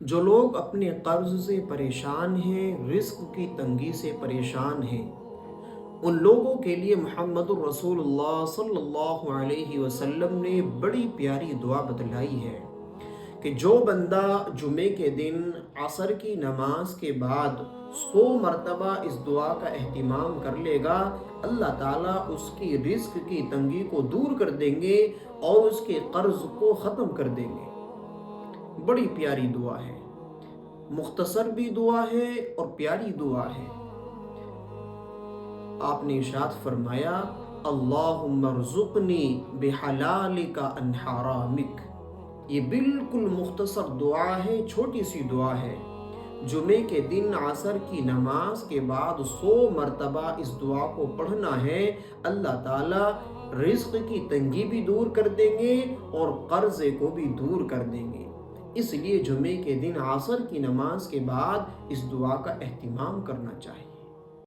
جو لوگ اپنے قرض سے پریشان ہیں، رزق کی تنگی سے پریشان ہیں، ان لوگوں کے لیے محمد الرسول اللہ صلی اللہ علیہ وسلم نے بڑی پیاری دعا بتلائی ہے کہ جو بندہ جمعے کے دن عصر کی نماز کے بعد 100 مرتبہ اس دعا کا اہتمام کر لے گا، اللہ تعالیٰ اس کی رزق کی تنگی کو دور کر دیں گے اور اس کے قرض کو ختم کر دیں گے۔ بڑی پیاری دعا ہے، مختصر بھی دعا ہے اور پیاری دعا ہے۔ آپ نے ارشاد فرمایا، اللہم ارزقنی بحلالک عن حرامک۔ یہ بالکل مختصر دعا ہے، چھوٹی سی دعا ہے۔ جمعے کے دن عصر کی نماز کے بعد 100 مرتبہ اس دعا کو پڑھنا ہے، اللہ تعالیٰ رزق کی تنگی بھی دور کر دیں گے اور قرضے کو بھی دور کر دیں گے۔ اس لیے جمعے کے دن عصر کی نماز کے بعد اس دعا کا اہتمام کرنا چاہیے۔